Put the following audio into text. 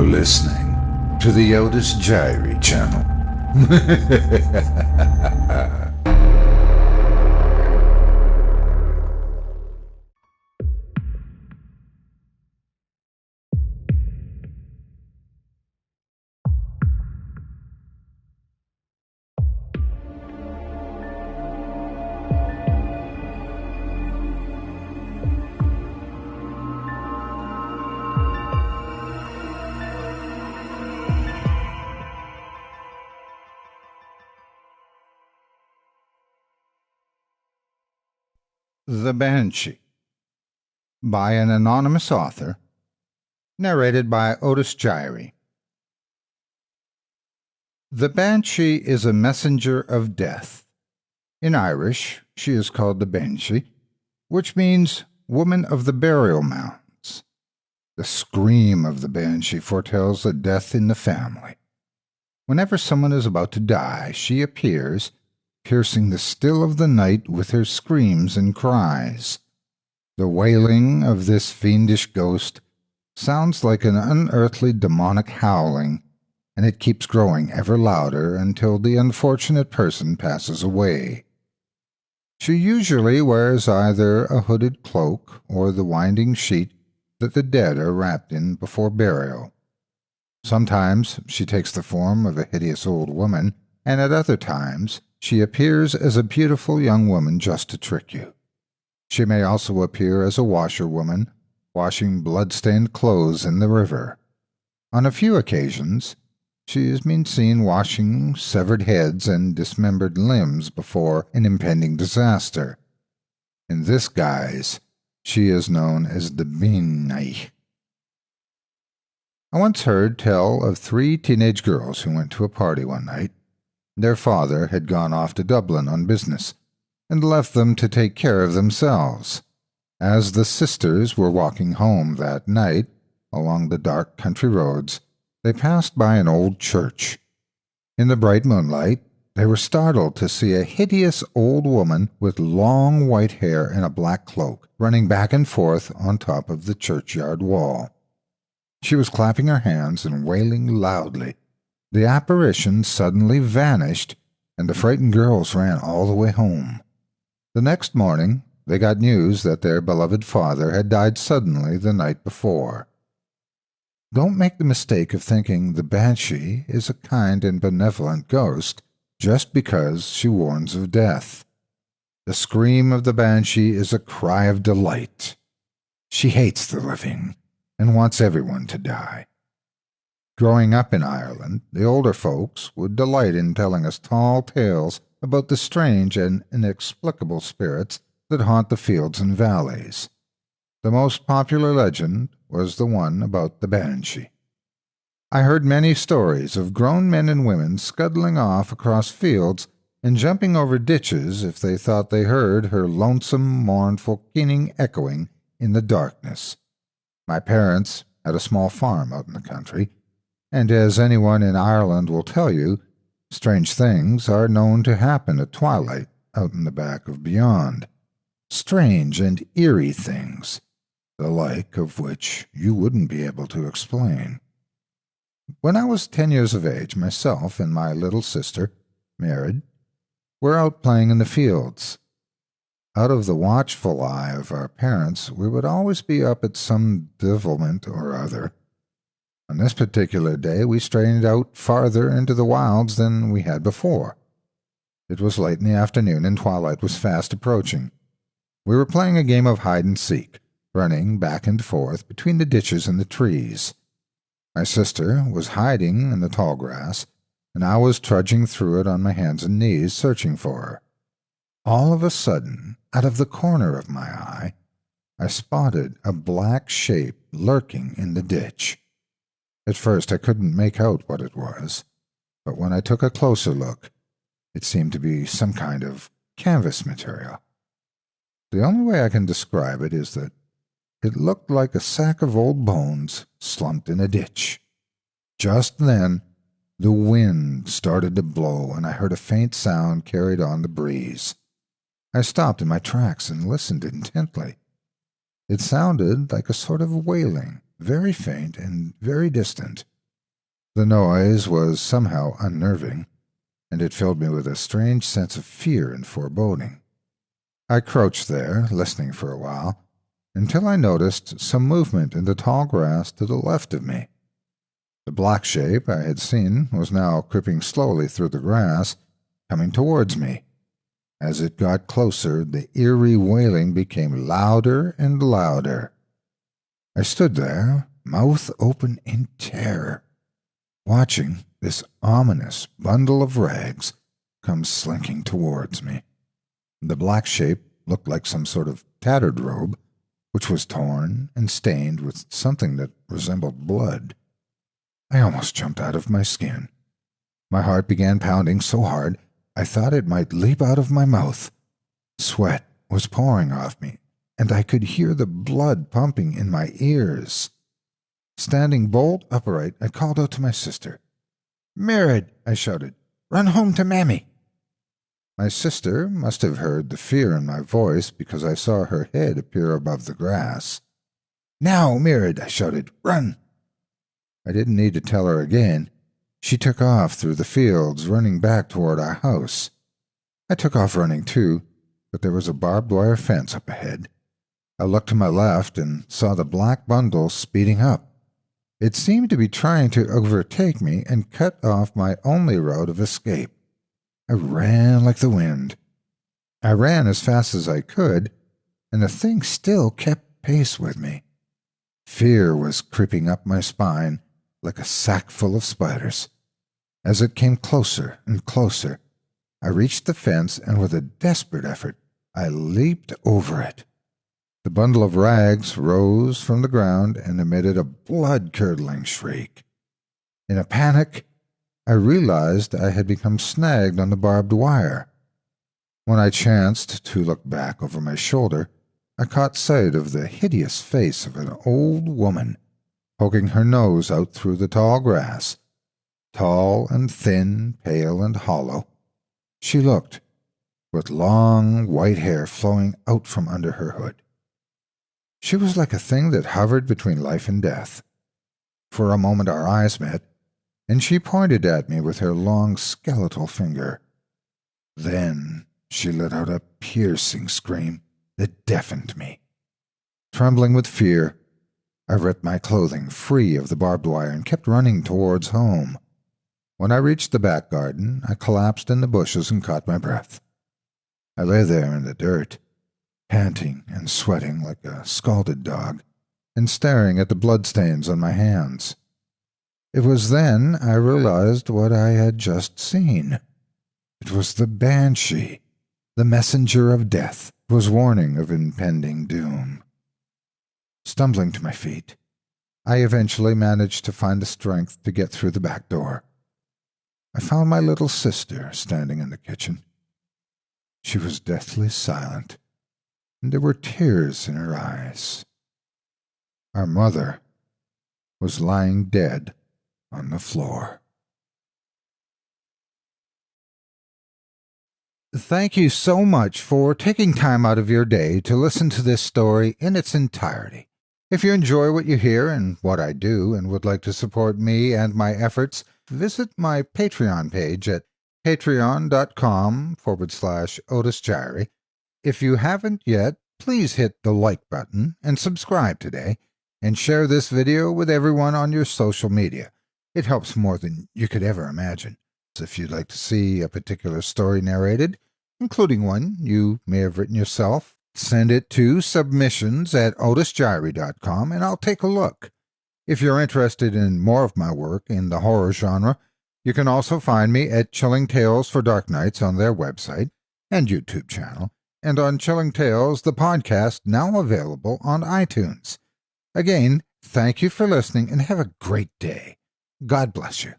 You're listening to the Otis Jiry channel. The Banshee, by an anonymous author, narrated by Otis Jiry. The Banshee is a messenger of death. In Irish, she is called the Banshee, which means woman of the burial mounds. The scream of the Banshee foretells a death in the family. Whenever someone is about to die, she appears, piercing the still of the night with her screams and cries. The wailing of this fiendish ghost sounds like an unearthly demonic howling, and it keeps growing ever louder until the unfortunate person passes away. She usually wears either a hooded cloak or the winding sheet that the dead are wrapped in before burial. Sometimes she takes the form of a hideous old woman, and at other times she appears as a beautiful young woman just to trick you. She may also appear as a washerwoman, washing blood-stained clothes in the river. On a few occasions, she has been seen washing severed heads and dismembered limbs before an impending disaster. In this guise, she is known as the Banshee. I once heard tell of 3 teenage girls who went to a party one night. Their father had gone off to Dublin on business, and left them to take care of themselves. As the sisters were walking home that night, along the dark country roads, they passed by an old church. In the bright moonlight, they were startled to see a hideous old woman with long white hair and a black cloak running back and forth on top of the churchyard wall. She was clapping her hands and wailing loudly. The apparition suddenly vanished, and the frightened girls ran all the way home. The next morning, they got news that their beloved father had died suddenly the night before. Don't make the mistake of thinking the Banshee is a kind and benevolent ghost just because she warns of death. The scream of the Banshee is a cry of delight. She hates the living and wants everyone to die. Growing up in Ireland, the older folks would delight in telling us tall tales about the strange and inexplicable spirits that haunt the fields and valleys. The most popular legend was the one about the Banshee. I heard many stories of grown men and women scuttling off across fields and jumping over ditches if they thought they heard her lonesome, mournful keening echoing in the darkness. My parents had a small farm out in the country, and as anyone in Ireland will tell you, strange things are known to happen at twilight out in the back of beyond. Strange and eerie things, the like of which you wouldn't be able to explain. When I was 10 years of age, myself and my little sister, married, were out playing in the fields. Out of the watchful eye of our parents, we would always be up at some devilment or other. On this particular day, we strayed out farther into the wilds than we had before. It was late in the afternoon, and twilight was fast approaching. We were playing a game of hide-and-seek, running back and forth between the ditches and the trees. My sister was hiding in the tall grass, and I was trudging through it on my hands and knees, searching for her. All of a sudden, out of the corner of my eye, I spotted a black shape lurking in the ditch. At first I couldn't make out what it was, but when I took a closer look, it seemed to be some kind of canvas material. The only way I can describe it is that it looked like a sack of old bones slumped in a ditch. Just then, the wind started to blow, and I heard a faint sound carried on the breeze. I stopped in my tracks and listened intently. It sounded like a sort of wailing, very faint and very distant. The noise was somehow unnerving, and it filled me with a strange sense of fear and foreboding. I crouched there, listening for a while, until I noticed some movement in the tall grass to the left of me. The black shape I had seen was now creeping slowly through the grass, coming towards me. As it got closer, the eerie wailing became louder and louder. I stood there, mouth open in terror, watching this ominous bundle of rags come slinking towards me. The black shape looked like some sort of tattered robe, which was torn and stained with something that resembled blood. I almost jumped out of my skin. My heart began pounding so hard I thought it might leap out of my mouth. Sweat was pouring off me, and I could hear the blood pumping in my ears. Standing bolt upright, I called out to my sister. "Mirrid," I shouted, "run home to Mammy." My sister must have heard the fear in my voice because I saw her head appear above the grass. "Now, Mirrid," I shouted, "run." I didn't need to tell her again. She took off through the fields, running back toward our house. I took off running too, but there was a barbed wire fence up ahead. I looked to my left and saw the black bundle speeding up. It seemed to be trying to overtake me and cut off my only route of escape. I ran like the wind. I ran as fast as I could, and the thing still kept pace with me. Fear was creeping up my spine like a sack full of spiders. As it came closer and closer, I reached the fence, and with a desperate effort, I leaped over it. The bundle of rags rose from the ground and emitted a blood-curdling shriek. In a panic, I realized I had become snagged on the barbed wire. When I chanced to look back over my shoulder, I caught sight of the hideous face of an old woman, poking her nose out through the tall grass. Tall and thin, pale and hollow, she looked, with long white hair flowing out from under her hood. She was like a thing that hovered between life and death. For a moment our eyes met, and she pointed at me with her long skeletal finger. Then she let out a piercing scream that deafened me. Trembling with fear, I ripped my clothing free of the barbed wire and kept running towards home. When I reached the back garden, I collapsed in the bushes and caught my breath. I lay there in the dirt, panting and sweating like a scalded dog, and staring at the bloodstains on my hands. It was then I realized what I had just seen. It was the Banshee, the messenger of death, was warning of impending doom. Stumbling to my feet, I eventually managed to find the strength to get through the back door. I found my little sister standing in the kitchen. She was deathly silent, and there were tears in her eyes. Our mother was lying dead on the floor. Thank you so much for taking time out of your day to listen to this story in its entirety. If you enjoy what you hear and what I do and would like to support me and my efforts, visit my Patreon page at patreon.com/Otis Jiry. If you haven't yet, please hit the like button and subscribe today, and share this video with everyone on your social media. It helps more than you could ever imagine. If you'd like to see a particular story narrated, including one you may have written yourself, send it to submissions@otisjiry.com and I'll take a look. If you're interested in more of my work in the horror genre, you can also find me at Chilling Tales for Dark Nights on their website and YouTube channel, and on Chilling Tales, the podcast now available on iTunes. Again, thank you for listening and have a great day. God bless you.